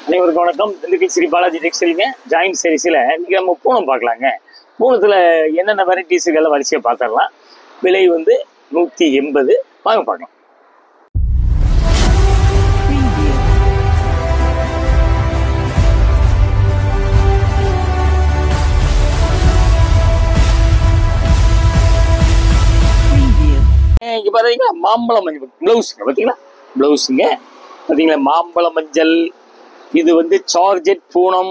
அனைவருக்கும் வணக்கம். திண்டுக்கல் ஸ்ரீ பாலாஜி டெக்ஸ்டைலுங்க. ஜாயின்ட் சாரீஸ்ல இன்னைக்கு நம்ம பூனம் பார்க்கலாங்க. பூனத்துல என்னென்ன வெரைட்டிஸ்கள் வரிசையை பார்த்துடலாம். விலை வந்து 180. வாங்க பார்க்கலாம். இங்க பாத்தீங்கன்னா மாம்பழம் மஞ்சள் பிளவுஸுங்க. பார்த்தீங்களா பிளவுஸுங்க பார்த்தீங்களா மாம்பழ மஞ்சள். இது வந்து சார்ஜெட் பூனம்.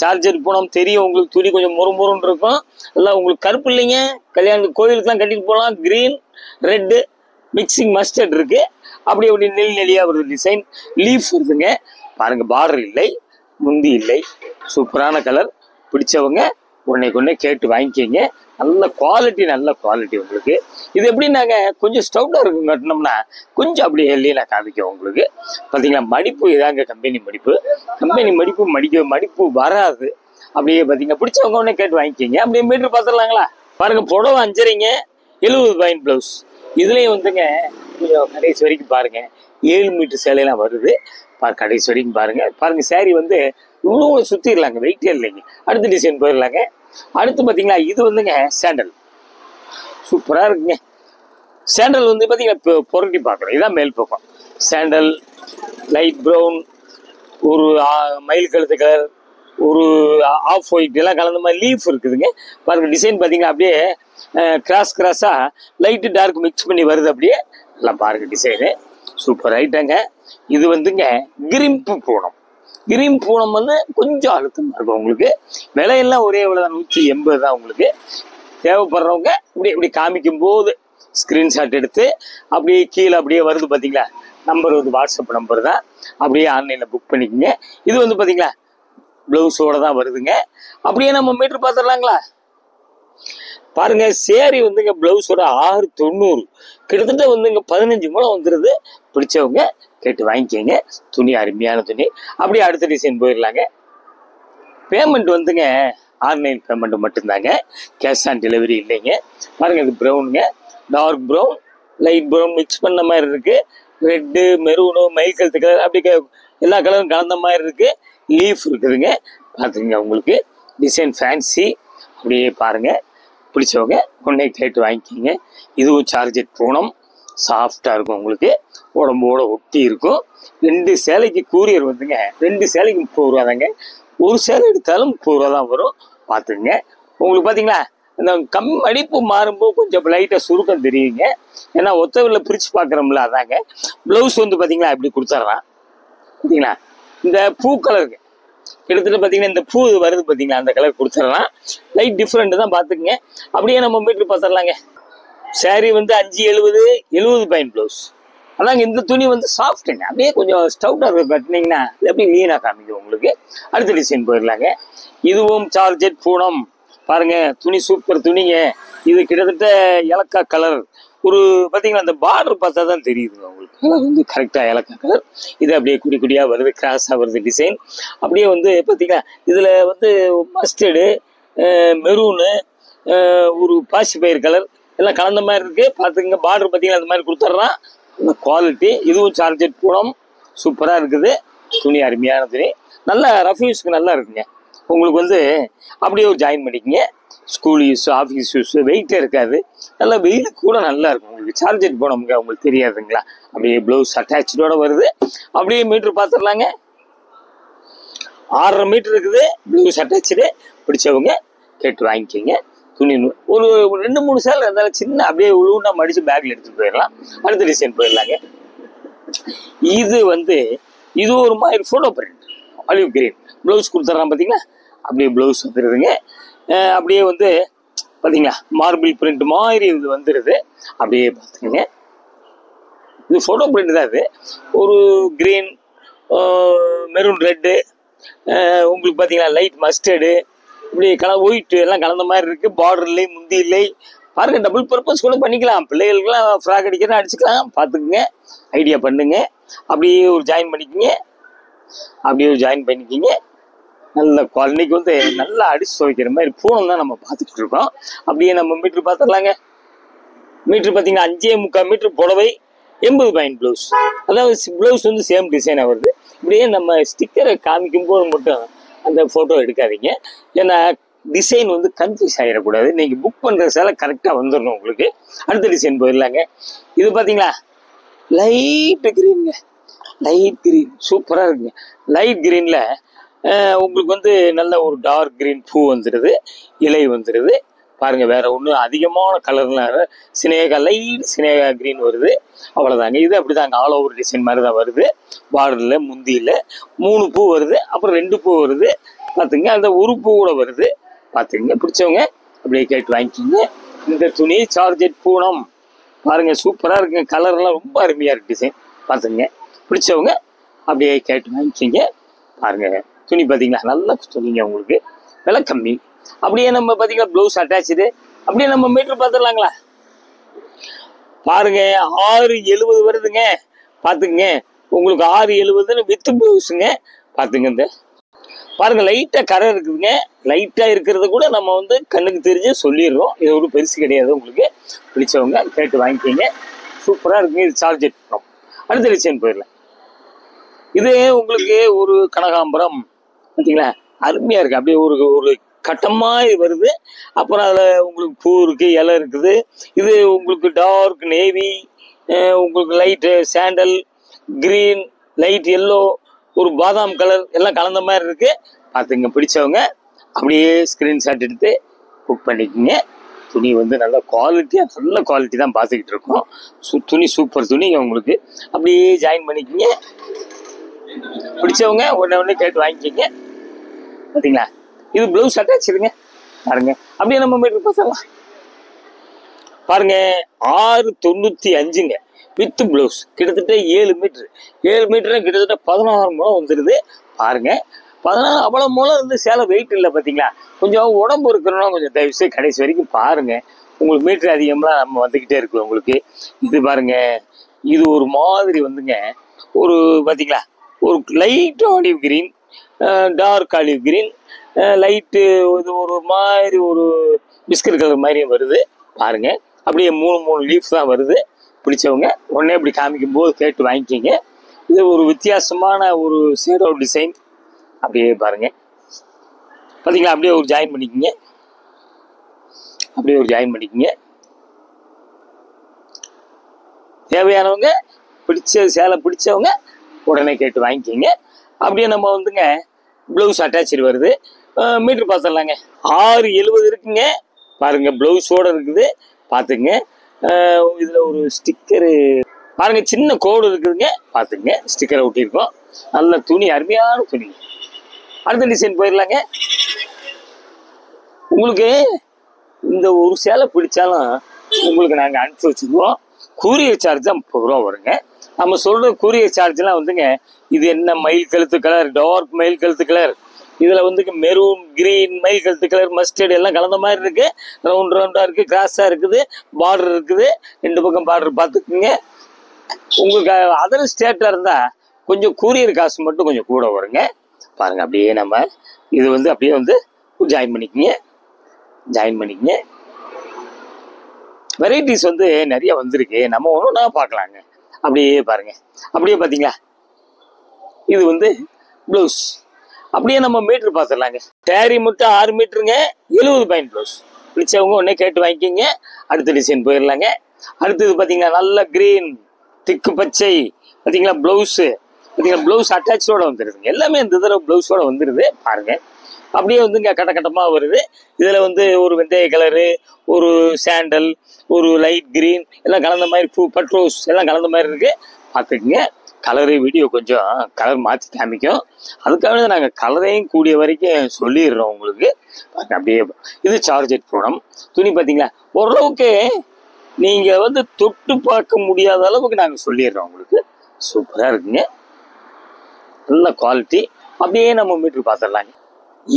சார்ஜெட் பூனம் தெரியும் உங்களுக்கு. துணி கொஞ்சம் முறுமுறுன்னு இருக்கும். எல்லாம் உங்களுக்கு கருப்பு இல்லைங்க. கல்யாணத்துக்கு கோயிலுக்குலாம் கட்டிட்டு போகலாம். கிரீன் ரெட்டு மிக்சிங் மஸ்டர்ட் இருக்கு. அப்படி நெல் நெல்லியா வருது. டிசைன் லீஃப் வருதுங்க. பாருங்க பார்டர் இல்லை, முந்தி இல்லை. சூப்பரான கலர். பிடிச்சவங்க ஒன்றை கேட்டு வாங்கிக்கிங்க. நல்ல குவாலிட்டி உங்களுக்கு. இது எப்படின்னாங்க கொஞ்சம் ஸ்டவுட்டாக இருக்கும். கட்டினோம்னா கொஞ்சம் அப்படியே எல்லையில காமிக்கும் உங்களுக்கு. பார்த்தீங்களா மடிப்பு இதாங்க கம்பெனி மடிப்பு வராது. அப்படியே பார்த்தீங்கன்னா பிடிச்சவங்க ஒன்றே கேட்டு வாங்கிக்கிங்க. அப்படியே மீட்டர் பார்த்துடலாங்களா. பாருங்க புடவை 5.5ங்க 70 பாயிண்ட் ப்ளவுஸ். இதுலேயும் வந்துங்க கொஞ்சம் கடைசி வரைக்கும் பாருங்க 7 மீட்டர் சேலையெல்லாம் வருது. கடைசி வரைக்கும் பாருங்க சாரி வந்து இவ்வளோ சுற்றிடலாங்க. வெயிட்டே இல்லைங்க. அடுத்த டிசைன் போயிடலாங்க. அடுத்து பார்த்தீங்களா இது வந்துங்க சாண்டல். சூப்பராக இருக்குங்க. சாண்டல் வந்து பார்த்தீங்கன்னா புரட்டி பார்க்குறோம். இதான் மேல் பக்கம். சாண்டல் லைட் ப்ரௌன், ஒரு மயில் கழுத்து கலர், ஒரு ஆஃப் ஒயிட் எல்லாம் கலந்த மாதிரி லீஃப் இருக்குதுங்க. பாருங்க டிசைன் பார்த்தீங்கன்னா அப்படியே கிராஸாக லைட்டு டார்க் மிக்ஸ் பண்ணி வருது. அப்படியே எல்லாம் பாருங்க டிசைனு சூப்பர் ஐட்டங்க. இது வந்துங்க கிரிம்பு பூனம். கிரீம் பூனம் வந்து கொஞ்சம் அழுத்தமாக இருக்கும் உங்களுக்கு. விலையெல்லாம் ஒரே விலை தான், 180 தான் உங்களுக்கு. தேவைப்படுறவங்க இப்படி காமிக்கும் போது ஸ்க்ரீன்ஷாட் எடுத்து அப்படியே கீழே அப்படியே வருது பார்த்தீங்களா நம்பர் வந்து வாட்ஸ்அப் நம்பர் தான். அப்படியே ஆன்லைனில் புக் பண்ணிக்கோங்க. இது வந்து பார்த்தீங்களா ப்ளவுஸோட தான் வருதுங்க. அப்படியே நம்ம மீட்டர் பார்த்துடலாங்களா. பாருங்க சேரீ வந்துங்க பிளவுஸோட 690 கிட்டத்தட்ட வந்துங்க 15 மூலம் வந்துடுது. பிடிச்சவங்க கேட்டு வாங்கிக்கோங்க. துணி அருமையான துணி. அப்படியே அடுத்த டிசைன் போயிடலாங்க. பேமெண்ட் வந்துங்க ஆன்லைன் பேமெண்ட் மட்டும்தாங்க. கேஷ் ஆன் டெலிவரி இல்லைங்க. பாருங்க இது ப்ரௌனுங்க. Dark brown light brown mix பண்ண மாதிரி இருக்கு. ரெட்டு மெரூனு மயில் கழுத்து கலர் அப்படி எல்லா கலரும் கலந்த மாதிரி இருக்கு. லீஃப் இருக்குதுங்க. பார்த்துங்க உங்களுக்கு டிசைன் ஃபேன்சி. அப்படியே பாருங்க பிடிச்சவங்க ஒன்றே கேட்டு வாங்கிக்கிங்க. இதுவும் சார்ஜெட் பூனம். சாஃப்டாக இருக்கும் உங்களுக்கு. உடம்போட ஒட்டி இருக்கும். 2 சேலைக்கு கூரியர் வந்துங்க 2 சேலைக்கு 30 ரூபா தாங்க. ஒரு சேலை எடுத்தாலும் 30 ரூபா தான் வரும். பார்த்துங்க உங்களுக்கு. பார்த்தீங்களா இந்த மடிப்பு மாறும்போது கொஞ்சம் லைட்டாக சுருக்கம் தெரியுங்க. ஏன்னா ஒத்தவில் பிரித்து பார்க்குறோம்ல அதாங்க. ப்ளவுஸ் வந்து பார்த்தீங்களா இப்படி கொடுத்துட்றான். பார்த்தீங்களா இந்த பூ கலருக்கு கிட்டத்தட்ட பார்த்தீங்கன்னா இந்த பூ வருது பார்த்தீங்களா அந்த கலர் கொடுத்துடலாம். லைட் டிஃப்ரெண்ட் தான் பார்த்துக்குங்க. அப்படியே நம்ம மீட்டர் பார்த்துடலாங்க. சாரீ வந்து 570 பாயிண்ட் ப்ளவுஸ். அதாங்க இந்த துணி வந்து சாஃப்ட்டுங்க. அப்படியே கொஞ்சம் ஸ்டவுட்டாக இருக்கும். கட்டினீங்கன்னா எப்படி லீனாக காமிக்கும் உங்களுக்கு. அடுத்த டிசைன் போயிடலாங்க. இதுவும் சார்ஜெட் பூனம். பாருங்க துணி சூப்பர் துணிங்க. இது கிட்டத்தட்ட ஏலக்கா கலர். ஒரு பார்த்தீங்கன்னா அந்த பார்டர் பார்த்தா தான் தெரியுதுங்க உங்களுக்கு. கலர் வந்து கரெக்டாக ஏலக்கா கலர். இது அப்படியே குடியாக வருது. கிராஸாக வருது டிசைன். அப்படியே வந்து பார்த்தீங்கன்னா இதில் வந்து மஸ்டர்டு மெரூனு ஒரு பாசி பயிர் கலர் எல்லாம் கலந்த மாதிரி இருக்கு. பார்த்துங்க பார்டர் பார்த்தீங்கன்னா அந்த மாதிரி கொடுத்துட்றான். குவாலிட்டி. இதுவும் சார்ஜெட் பூனம். சூப்பராக இருக்குது. துணி அருமையான துணி. நல்லா ரஃப் யூஸ்க்கு நல்லா இருக்குங்க. உங்களுக்கு வந்து அப்படியே ஒரு ஜாயின் பண்ணிக்கங்க. ஸ்கூல் யூஸ் ஆஃபீஸ் யூஸ் வெயிட்டே இருக்காது. நல்லா வெயிலுக்கு கூட நல்லா இருக்கும் உங்களுக்கு. சார்ஜெட் பூனம்ங்க உங்களுக்கு தெரியாதுங்களா. அப்படியே ப்ளவுஸ் அட்டாச்சோட வருது. அப்படியே மீட்டர் பார்த்துடலாங்க. 6.5 மீட்டர் இருக்குது. Blouse attach. பிடிச்சவங்க கேட்டு வாங்கிக்கிங்க. துணி ஒரு 2-3 சேலை இருந்தாலும் சின்ன அப்படியே உழுவுனா மடிச்சு பேக்ல எடுத்துட்டு போயிடலாம். அடுத்த டிசைன் போயிடலாங்க. இது வந்து இது ஒரு மாதிரி photo print olive green blouse கொடுத்துட்றான். பார்த்தீங்களா அப்படியே ப்ளவுஸ் வந்துடுதுங்க. அப்படியே வந்து பார்த்தீங்களா மார்பிள் பிரிண்ட் மாதிரி இது வந்துடுது. அப்படியே பார்த்துங்க இது ஃபோட்டோ பிரிண்ட் தான். இது ஒரு கிரீன் மெரூன் ரெட்டு உங்களுக்கு பார்த்தீங்களா லைட் மஸ்டர்டு இப்படி கலர் ஒயிட் எல்லாம் கலந்த மாதிரி இருக்கு. பார்டர் இல்லை முந்தி இல்லை. பாருங்க டபுள் பர்பஸ் கூட பண்ணிக்கலாம். பிள்ளைகளுக்குலாம் ஃப்ராக் அடிக்கிறதா அடிச்சுக்கலாம். பார்த்துக்குங்க ஐடியா பண்ணுங்க. அப்படியே ஒரு ஜாயின் பண்ணிக்கிங்க. நல்ல குவாலிட்டிக்கு வந்து நல்லா அடிச்சு துவைக்கிற மாதிரி பூனம் தான் நம்ம பார்த்துக்கிட்டு இருக்கோம். அப்படியே நம்ம மீட்டர் பார்த்துடலாங்க. மீட்டர் பார்த்தீங்கன்னா 5.75 மீட்டர் புடவை 80 பாயிண்ட் ப்ளவுஸ். அதாவது ப்ளவுஸ் வந்து சேம் டிசைனாக வருது. இப்படியே நம்ம ஸ்டிக்கரை காமிக்கும் போது மட்டும் அந்த ஃபோட்டோ எடுக்காதீங்க. ஏன்னா டிசைன் வந்து கன்ஃபியூஸ் ஆகிடக்கூடாது. நீங்கள் புக் பண்ணுற சேலை கரெக்டாக வந்துடணும் உங்களுக்கு. அடுத்த டிசைன் போயிடலாங்க. இது பார்த்தீங்களா, லைட் கிரீனுங்க. லைட் கிரீன் சூப்பராக இருக்குங்க. லைட் கிரீனில் உங்களுக்கு வந்து நல்ல ஒரு டார்க் கிரீன் பூ வந்துடுது, இலை வந்துடுது பாருங்க. வேற ஒன்றும் அதிகமான கலர்லாம் சினேகா, லைட் சினேகா கிரீன் வருது, அவ்வளோதாங்க. இது அப்படிதாங்க, ஆல் ஓவர் டிசைன் மாதிரி தான் வருது. பார்டரில் முந்தியில் 3 பூ வருது, அப்புறம் 2 பூ வருது பார்த்துங்க. அந்த ஒரு பூ கூட வருது பார்த்துங்க. பிடிச்சவங்க அப்படியே கேட்டு வாங்கிக்கிங்க. இந்த துணி சார்ஜெட் பூனம் பாருங்க, சூப்பராக இருக்குங்க. கலர்லாம் ரொம்ப அருமையாக இருக்கு டிசைன் பார்த்துங்க. பிடிச்சவங்க அப்படியே கேட்டு வாங்கிக்கிங்க. பாருங்க துணி பார்த்தீங்களா, நல்ல துணிங்க, உங்களுக்கு விலை கம்மி. அப்படியே நம்ம பார்த்தீங்கன்னா ப்ளவுஸ் அட்டாச்சு. அப்படியே நம்ம மீட்டர் பார்த்துடலாங்களா. பாருங்க 670 வருதுங்க பார்த்துக்குங்க. உங்களுக்கு 670 வித் ப்ளவுஸுங்க பார்த்துங்க. இந்த பாருங்க லைட்டாக கரை இருக்குதுங்க. லைட்டாக இருக்கிறத கூட நம்ம வந்து கண்ணுக்கு தெரிஞ்சு சொல்லிடுறோம். இது ஒரு பெருசு கிடையாது. உங்களுக்கு பிடிச்சவங்க கேட்டு வாங்கிக்கிங்க. சூப்பராக இருக்குங்க. இது சார்ஜெட் பண்ணோம். அடுத்த டிசைன் போயிடலாம். இது உங்களுக்கு ஒரு கனகாம்பரம் பார்த்தீங்களா, அருமையாக இருக்குது. அப்படியே ஒரு ஒரு கட்டமாக வருது. அப்புறம் அதில் உங்களுக்கு பூ இருக்குது, இலை இருக்குது. இது உங்களுக்கு டார்க் நேவி, உங்களுக்கு light sandal, green, light yellow, ஒரு பாதாம் கலர் எல்லாம் கலந்த மாதிரி இருக்குது பார்த்துங்க. பிடிச்சவங்க அப்படியே ஸ்க்ரீன்ஷாட் எடுத்து புக் பண்ணிக்கோங்க. துணி வந்து நல்ல குவாலிட்டியாக, நல்ல குவாலிட்டி தான் பார்த்துக்கிட்டு இருக்கோம். துணி சூப்பர் துணிங்க உங்களுக்கு. அப்படியே ஜாயின் பண்ணிக்கோங்க. பிடிச்சவங்க ஒன்று கேட்டு வாங்கிக்கிங்க பார்த்தீங்களா. இது ப்ளவுஸ் அட்டாச்சுங்க பாருங்க. அப்படியே நம்ம மீட்டர் பார்த்துடலாம். பாருங்க 695ங்க வித் ப்ளவுஸ். கிட்டத்தட்ட 7 மீட்ரு. 7 மீட்டர் கிட்டத்தட்ட 16 முழம் வந்துடுது பாருங்க. 16 அவ்வளோ முழம் இருந்து சேலை வெயிட் இல்லை பார்த்தீங்களா. கொஞ்சம் உடம்பு இருக்கிறோன்னா கொஞ்சம் தயவுசெய்து கடைசி வரைக்கும் பாருங்க. உங்களுக்கு மீட்டர் அதிகமாக நம்ம வந்துக்கிட்டே இருக்கு உங்களுக்கு. இது பாருங்க, இது ஒரு மாதிரி வந்துங்க, ஒரு பார்த்தீங்களா, ஒரு light olive green, dark olive green, light இது ஒரு மாதிரி ஒரு பிஸ்கட் கலர் மாதிரியும் வருது பாருங்க. அப்படியே 3 லீஃப் தான் வருது. பிடிச்சவங்க உடனே இப்படி காமிக்கும் போது கேட்டு வாங்கிக்கிங்க. இது ஒரு வித்தியாசமான ஒரு ஷேடோ டிசைன். அப்படியே பாருங்க பார்த்தீங்களா. அப்படியே ஒரு ஜாயின் பண்ணிக்கிங்க. அப்படியே ஒரு ஜாயின் பண்ணிக்கிங்க. தேவையானவங்க பிடிச்ச சேலை பிடிச்சவங்க உடனே கேட்டு வாங்கிக்கிங்க. அப்படியே நம்ம வந்துங்க ப்ளவுஸ் அட்டாச்சு வருது. மீட்ரு பார்த்துடலாங்க. 670 இருக்குங்க பாருங்க. ப்ளவுஸோடு இருக்குது பார்த்துங்க. இதில் ஒரு ஸ்டிக்கரு பாருங்க, சின்ன கோடு இருக்குதுங்க பார்த்துங்க. ஸ்டிக்கரை ஒட்டியிருக்கோம். நல்ல துணி, அருமையான துணி. அடுத்த டிசைன் போயிடலாங்க. உங்களுக்கு இந்த ஒரு சேலை பிடிச்சாலும் உங்களுக்கு நாங்கள் அனுப்பிச்சி வச்சுக்குவோம். கூரியர் சார்ஜ் தான் 30 ரூபா வருங்க. நம்ம சொல்கிற கூரியர் சார்ஜ்லாம் வந்துங்க, இது என்ன மயில் கழுத்து கலர், டார்க் மயில் கழுத்து கலர், இதில் வந்து மெரூன், கிரீன், மயில் கழுத்து கலர், மஸ்டர்ட் எல்லாம் கலந்த மாதிரி இருக்குது. ரவுண்டாக இருக்குது, கிராஸாக இருக்குது, பார்டர் இருக்குது, 2 பக்கம் பார்டர் பார்த்துக்குங்க. உங்களுக்கு அதர் ஸ்டேட்டாக இருந்தால் கொஞ்சம் கூரியர் காசு மட்டும் கொஞ்சம் கூட வருங்க பாருங்கள். அப்படியே நம்ம இது வந்து அப்படியே வந்து ஜாயின் பண்ணிக்கிங்க. ஜாயின் பண்ணிக்கிங்க. வெரைட்டிஸ் வந்து நிறைய வந்திருக்கு. நம்ம ஒன்றா பார்க்கலாங்க. அப்படியே பாருங்க. அப்படியே பார்த்தீங்களா, இது வந்து ப்ளவுஸ். அப்படியே நம்ம மீட்டர் பார்த்துடலாங்க. சேரீ மட்டும் 6 மீட்டருங்க, 70 பாயிண்ட் ப்ளவுஸ். பிடிச்சவங்க உடனே கேட்டு வாங்கிக்கிங்க. அடுத்த டிசைன் போயிடலாங்க. அடுத்தது பார்த்தீங்கன்னா நல்ல கிரீன், திக்கு பச்சை பார்த்தீங்களா. ப்ளவுஸு பார்த்தீங்கன்னா ப்ளவுஸ் அட்டாச்சோட வந்துடுதுங்க. எல்லாமே இந்த தடவை ப்ளவுஸோட வந்துடுது பாருங்க. அப்படியே வந்து இங்கே கட்டமாக வருது. இதில் வந்து ஒரு வெந்தய கலரு, ஒரு சாண்டல், ஒரு லைட் கிரீன் எல்லாம் கலந்த மாதிரி, பூ பட்ரோஸ் எல்லாம் கலந்த மாதிரி இருக்குது பார்த்துக்குங்க. கலரு வீடியோ கொஞ்சம் கலர் மாற்றி காமிக்கும். அதுக்காக தான் நாங்கள் கலரையும் கூடிய வரைக்கும் சொல்லிடுறோம் உங்களுக்கு. அப்படியே இது சார்ஜெட் பூனம். துணி பார்த்தீங்களா, ஓரளவுக்கு நீங்கள் வந்து தொட்டு பார்க்க முடியாத அளவுக்கு நாங்கள் சொல்லிடுறோம் உங்களுக்கு. சூப்பராக இருக்குங்க, நல்ல குவாலிட்டி. அப்படியே நம்ம மீட்ரு பார்த்துடலாங்க.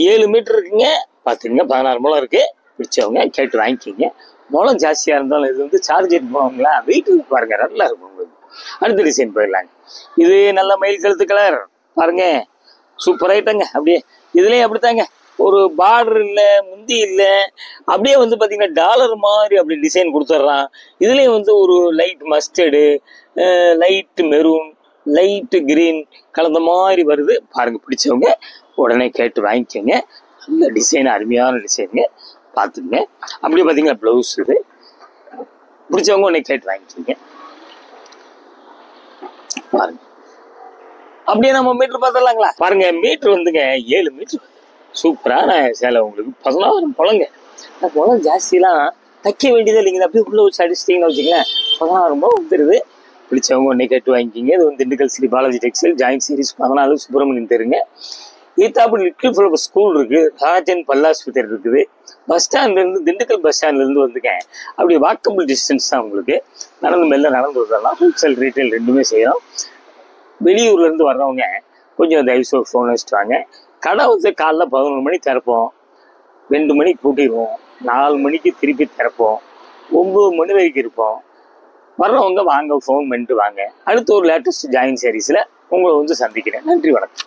7 மீட்டர் இருக்குங்க பார்த்துங்க. 16 முழம் இருக்குது. பிடிச்சவங்க கேட்டு வாங்கிக்கிங்க. முழம் ஜாஸ்தியாக இருந்தாலும் இது வந்து சார்ஜெட் போனவங்களா, வெயிட்டில் பாருங்கள், நல்லா இருக்கும் உங்களுக்கு. அடுத்த டிசைன் போயிடலாங்க. இது நல்ல மயில் கழுத்து கலர் பாருங்க, சூப்பர் ஐட்டங்க. அப்படியே இதுலேயும் அப்படித்தாங்க ஒரு பார்டர் இல்லை, முந்தி இல்லை, அப்படியே வந்து பார்த்தீங்கன்னா டாலர் மாதிரி அப்படி டிசைன் கொடுத்துட்றான். இதுலேயும் வந்து ஒரு light mustard, light maroon, light green கலந்த மாதிரி வருது. பாருங்க, பிடிச்சவங்க உடனே கேட்டு வாங்கிக்கோங்க. நல்ல டிசைன், அருமையான டிசைனுங்க, பார்த்துங்க. அப்படியே பார்த்தீங்கன்னா ப்ளவுஸ் இது, பிடிச்சவங்க உடனே கேட்டு வாங்கிக்கோங்க. பாருங்க, அப்படியே நம்ம மீட்டர் பார்த்துடலாங்களா? பாருங்க, மீட்டர் வந்துங்க 7 மீட்டர். சூப்பரான சேலை உங்களுக்கு 16 முழங்க. முழம் ஜாஸ்திலாம் தைக்க வேண்டியதே இல்லைங்க, அப்படியே உள்ள வச்சு அடிச்சிட்டிங்கன்னு வச்சுங்களேன், 16 முழம் வந்துடுது. பிடிச்சவங்க உடனே கேட்டு வாங்கிக்கிங்க. இது வந்து Dindigul Sri Balaji textile, joint series 14 Subramanian தெருங்க. ஈத்தாப்பு லிட்டில் ஃப்ளவர் ஸ்கூல் இருக்கு, ராஜன் பல்லாஸ்பத்திரி இருக்குது. பஸ் ஸ்டாண்ட்லேருந்து, திண்டுக்கல் பஸ் ஸ்டாண்ட்லேருந்து வந்துங்க அப்படி வாக்கபிள் டிஸ்டன்ஸ் தான் உங்களுக்கு. மெல்ல நடந்து வரலாம். ஹோல்சேல் ரீட்டைல் ரெண்டுமே செய்யறோம். வெளியூர்லேருந்து வர்றவங்க கொஞ்சம் தயவுசு ஃபோன் வச்சுட்டு வாங்க. கடை வந்து காலைல 11 மணிக்கு திறப்போம், 2 மணிக்கு பூட்டிடுவோம், 4 மணிக்கு திருப்பி திறப்போம், 9 மணி வரைக்கும் இருப்போம். வர்றவங்க வாங்க, ஃபோன் பண்ணிட்டு வாங்க. அடுத்து ஒரு லேட்டஸ்ட் ஜாயின் சீரிஸில் உங்களை வந்து சந்திக்கிறேன். நன்றி, வணக்கம்.